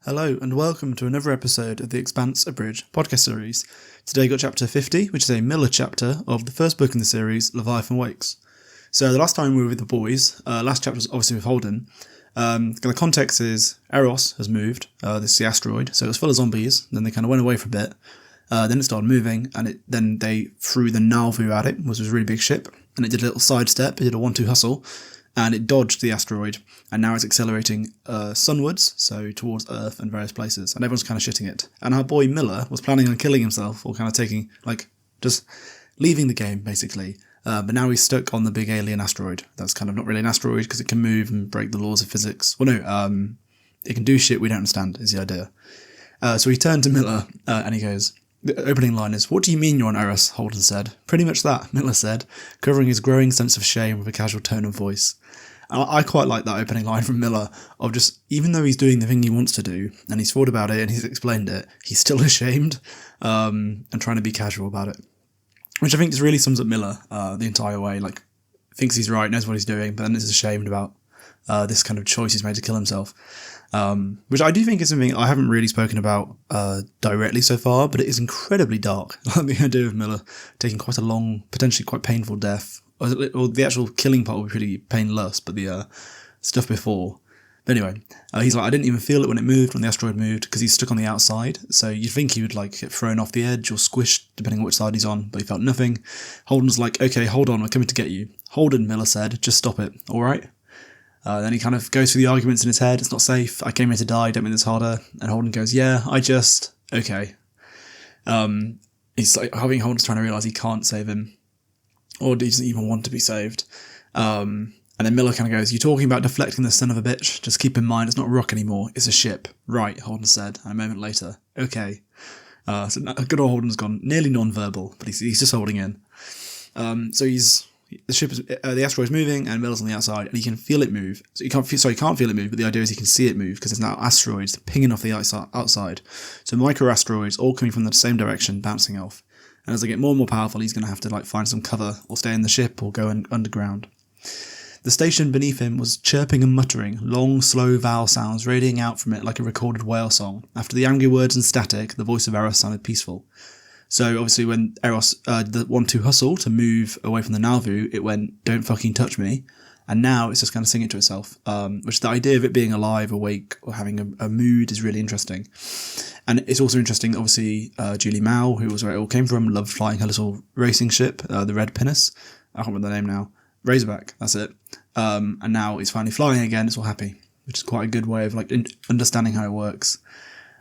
Hello and welcome to another episode of the Expanse Abridged Podcast series. Today got chapter 50, which is a Miller chapter of the first book in the series, Leviathan Wakes. So the last time we were with the boys, last chapter was obviously with Holden. The context is Eros has moved, this is the asteroid, so it was full of zombies, then they kind of went away for a bit, then it started moving, and then they threw the Nauvoo at it, which was a really big ship, and it did a little sidestep, it did a 1-2 hustle, and it dodged the asteroid, and now it's accelerating sunwards, so towards Earth and various places, and everyone's kind of shitting it. And our boy Miller was planning on killing himself, or kind of taking, just leaving the game, basically. But now he's stuck on the big alien asteroid. That's kind of not really an asteroid, because it can move and break the laws of physics. Well, no, it can do shit we don't understand, is the idea. So he turned to Miller, and he goes... The opening line is, "What do you mean you're on Eros?" Holden said. "Pretty much that," Miller said, covering his growing sense of shame with a casual tone of voice. And I quite like that opening line from Miller, of just, even though he's doing the thing he wants to do, and he's thought about it and he's explained it, he's still ashamed, and trying to be casual about it. Which I think just really sums up Miller, the entire way, thinks he's right, knows what he's doing, but then is ashamed about this kind of choice he's made to kill himself. Which I do think is something I haven't really spoken about directly so far, but it is incredibly dark. The idea of Miller taking quite a long, potentially quite painful death, or the actual killing part will be pretty painless, but the stuff before. But anyway, he's like, I didn't even feel it when the asteroid moved, because he's stuck on the outside, so you'd think he would get thrown off the edge or squished, depending on which side he's on, but he felt nothing. Holden's like, okay, hold on, we're coming to get you. Holden, Miller said, just stop it, alright? Then he kind of goes through the arguments in his head. It's not safe. I came here to die. Don't make this harder. And Holden goes, yeah, okay. He's like, I think Holden's trying to realise he can't save him. Or he doesn't even want to be saved. And then Miller kind of goes, you're talking about deflecting the son of a bitch. Just keep in mind, it's not a rock anymore. It's a ship. Right, Holden said. And a moment later, okay. So good old Holden's gone nearly non-verbal, but he's just holding in. So the asteroid's moving and Miller's on the outside and he can feel it move. So he can't feel it move, but the idea is he can see it move because there's now asteroids pinging off the outside. So micro-asteroids all coming from the same direction, bouncing off. And as they get more and more powerful, he's going to have to find some cover or stay in the ship or go underground. The station beneath him was chirping and muttering, long, slow vowel sounds radiating out from it like a recorded whale song. After the angry words and static, the voice of Eros sounded peaceful. So obviously when Eros the 1-2 hustle to move away from the Nauvoo, it went, don't fucking touch me. And now it's just kind of singing to itself, which the idea of it being alive, awake, or having a mood is really interesting. And it's also interesting, obviously, Julie Mao, who was where it all came from, loved flying her little racing ship, the Red Pinnace. I can't remember the name now. Razorback, that's it. And now it's finally flying again, it's all happy, which is quite a good way of understanding how it works.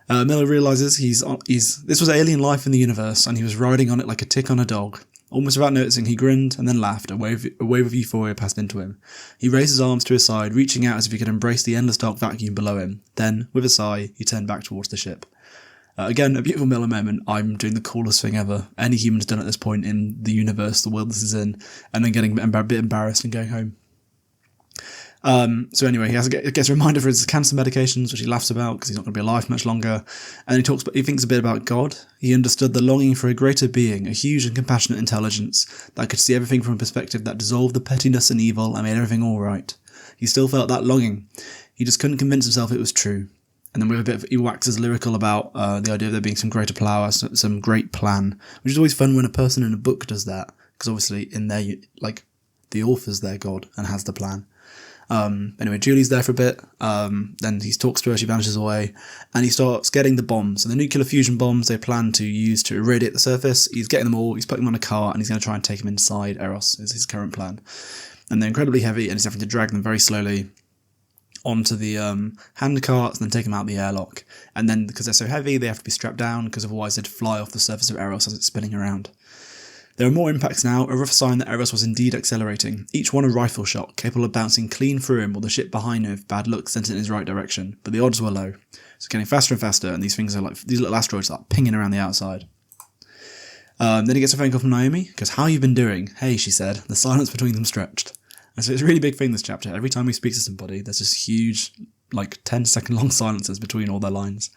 Miller realises this was alien life in the universe, and he was riding on it like a tick on a dog. Almost without noticing, he grinned and then laughed. A wave of euphoria passed into him. He raised his arms to his side, reaching out as if he could embrace the endless dark vacuum below him. Then, with a sigh, he turned back towards the ship. Again, a beautiful Miller moment. I'm doing the coolest thing ever any human's done at this point in the universe, the world this is in, and then getting a bit embarrassed and going home. So anyway, he gets a reminder for his cancer medications, which he laughs about because he's not going to be alive much longer. And then he thinks a bit about God. He understood the longing for a greater being, a huge and compassionate intelligence that could see everything from a perspective that dissolved the pettiness and evil and made everything all right. He still felt that longing. He just couldn't convince himself it was true. And then he waxes lyrical about the idea of there being some greater power, some great plan, which is always fun when a person in a book does that, because obviously in there, the author's their God and has the plan. Anyway, Julie's there for a bit, then he talks to her, she vanishes away, and he starts getting the bombs. And the nuclear fusion bombs they plan to use to irradiate the surface, he's getting them all, he's putting them on a cart, and he's going to try and take them inside Eros, is his current plan. And they're incredibly heavy, and he's having to drag them very slowly onto the hand carts and then take them out the airlock. And then, because they're so heavy, they have to be strapped down, because otherwise they'd fly off the surface of Eros as it's spinning around. There are more impacts now, a rough sign that Eros was indeed accelerating, each one a rifle shot, capable of bouncing clean through him, while the ship behind him, if bad luck, sent it in his right direction. But the odds were low. It's getting faster and faster, and these things are these little asteroids are pinging around the outside. Then he gets a phone call from Naomi, because how you been doing? Hey, she said, the silence between them stretched. And so it's a really big thing, this chapter. Every time he speaks to somebody, there's this huge, 10-second long silences between all their lines.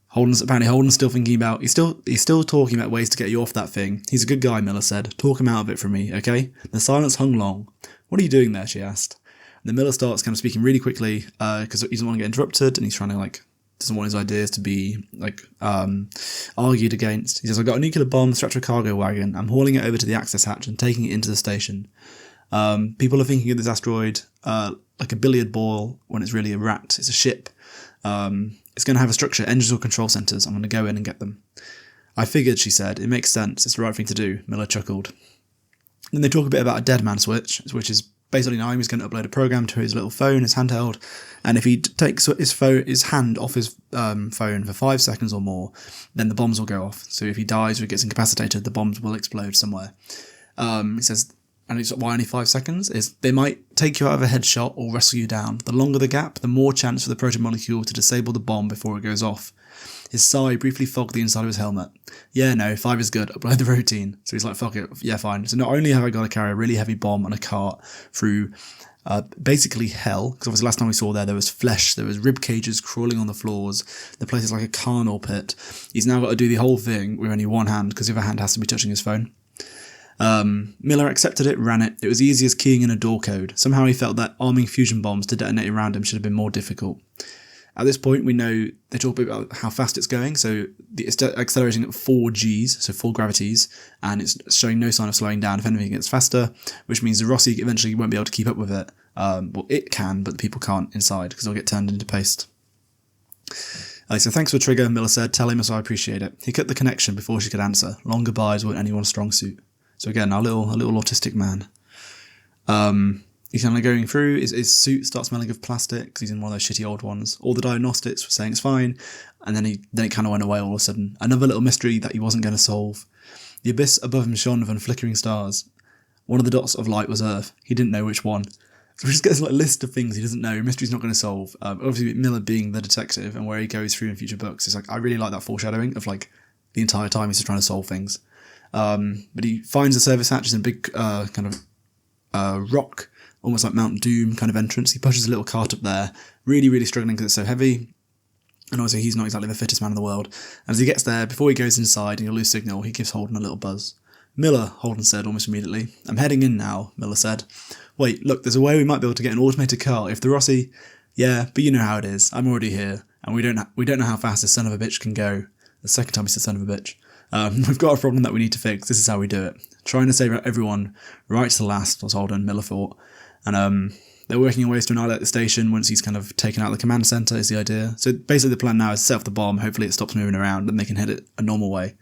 Holden's still thinking about, he's still talking about ways to get you off that thing. He's a good guy, Miller said. Talk him out of it for me, okay? The silence hung long. What are you doing there, she asked. The Miller starts kind of speaking really quickly because he doesn't want to get interrupted, and he's trying to doesn't want his ideas to be argued against. He says, "I've got a nuclear bomb strapped to a cargo wagon. I'm hauling it over to the access hatch and taking it into the station. People are thinking of this asteroid like a billiard ball when it's really a rat. It's a ship. It's going to have a structure, engines or control centres. I'm going to go in and get them." "I figured," she said. "It makes sense. It's the right thing to do," Miller chuckled. Then they talk a bit about a dead man switch, which is basically now he's going to upload a program to his little phone, his handheld, and if he takes his hand off his phone for 5 seconds or more, then the bombs will go off. So if he dies or he gets incapacitated, the bombs will explode somewhere. He says, and it's why only 5 seconds, is they might take you out of a headshot or wrestle you down. The longer the gap, the more chance for the proton molecule to disable the bomb before it goes off. His sigh briefly fogged the inside of his helmet. "Yeah, no, 5 is good. Upload the routine." So he's like, "Fuck it. Yeah, fine." So not only have I got to carry a really heavy bomb on a cart through basically hell, because obviously last time we saw there was flesh, there was rib cages crawling on the floors, the place is like a carnal pit. He's now got to do the whole thing with only one hand, because the other hand has to be touching his phone. Miller accepted it, ran it. It was easy as keying in a door code. Somehow he felt that arming fusion bombs to detonate around him should have been more difficult. At this point, we know they talk about how fast it's going, so it's accelerating at 4 Gs, so 4 gravities, and it's showing no sign of slowing down. If anything, it's faster, which means the Rossi eventually won't be able to keep up with it. Well, it can, but the people can't inside, because they'll get turned into paste. So thanks for the trigger, Miller said. "Tell him as I appreciate it." He cut the connection before she could answer. Long goodbyes weren't anyone's strong suit. So again, a little autistic man. He's kind of going through, his suit starts smelling of plastic because he's in one of those shitty old ones. All the diagnostics were saying it's fine, and then it kind of went away all of a sudden. Another little mystery that he wasn't going to solve. The abyss above him shone with unflickering stars. One of the dots of light was Earth. He didn't know which one. So he just gets a list of things he doesn't know, mysteries not going to solve. Obviously, Miller being the detective and where he goes through in future books, it's like, I really like that foreshadowing of the entire time he's just trying to solve things. But he finds the service hatch, is in a big rock, almost like Mount Doom kind of entrance. He pushes a little cart up there, really, really struggling because it's so heavy. And obviously he's not exactly the fittest man in the world. And as he gets there, before he goes inside and he'll lose signal, he gives Holden a little buzz. "Miller," Holden said almost immediately. "I'm heading in now," Miller said. "Wait, look, there's a way we might be able to get an automated car if the Rossi..." "Yeah, but you know how it is. I'm already here. And we don't know how fast this son of a bitch can go." The second time he said son of a bitch. "We've got a problem that we need to fix. This is how we do it. Trying to save everyone right to the last," was Holden, Miller thought. And they're working on ways to annihilate the station once he's kind of taken out the command centre, is the idea. So basically the plan now is to set off the bomb, hopefully it stops moving around and they can hit it a normal way.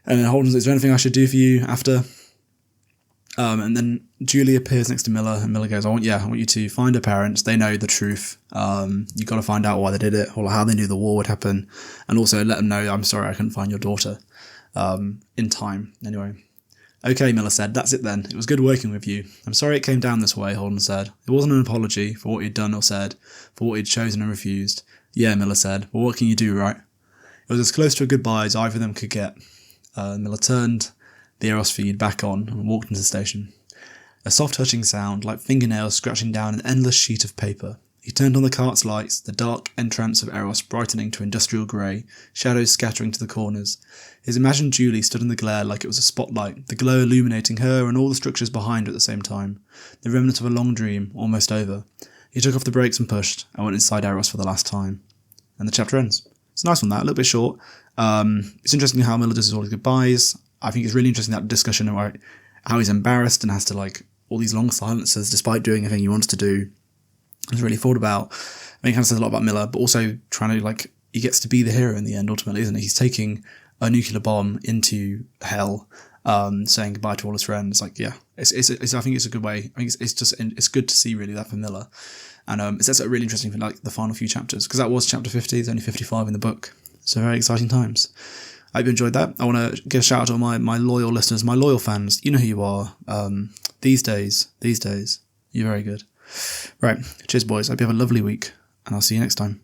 And then Holden says, "Is there anything I should do for you after?" And then Julie appears next to Miller, and Miller goes, I want you to find her parents. They know the truth. You've got to find out why they did it, or how they knew the war would happen, and also let them know, I'm sorry I couldn't find your daughter in time. Anyway. "Okay," Miller said, "that's it then. It was good working with you." "I'm sorry it came down this way," Holden said. "It wasn't an apology for what he'd done or said, for what he'd chosen and refused." "Yeah," Miller said, "but what can you do, right?" It was as close to a goodbye as either of them could get. Miller turned the Eros feed back on and walked into the station. A soft hushing sound, like fingernails scratching down an endless sheet of paper. He turned on the cart's lights, the dark entrance of Eros brightening to industrial grey, shadows scattering to the corners. His imagined Julie stood in the glare like it was a spotlight, the glow illuminating her and all the structures behind her at the same time. The remnant of a long dream, almost over. He took off the brakes and pushed, and went inside Eros for the last time. And the chapter ends. It's a nice one, that, a little bit short. It's interesting how Miller does all his goodbyes. I think it's really interesting, that discussion about how he's embarrassed and has to, all these long silences despite doing everything he wants to do. He's really thought about. I mean, it kind of says a lot about Miller, but also trying to, he gets to be the hero in the end, ultimately, isn't he? He's taking a nuclear bomb into hell, saying goodbye to all his friends. I think it's a good way. I think it's good to see, really, that for Miller. And it's also really interesting for, the final few chapters, because that was chapter 50, there's only 55 in the book. So very exciting times. I hope you enjoyed that. I want to give a shout out to all my loyal listeners, my loyal fans. You know who you are. These days, you're very good. Right, cheers boys, hope you have a lovely week, and I'll see you next time.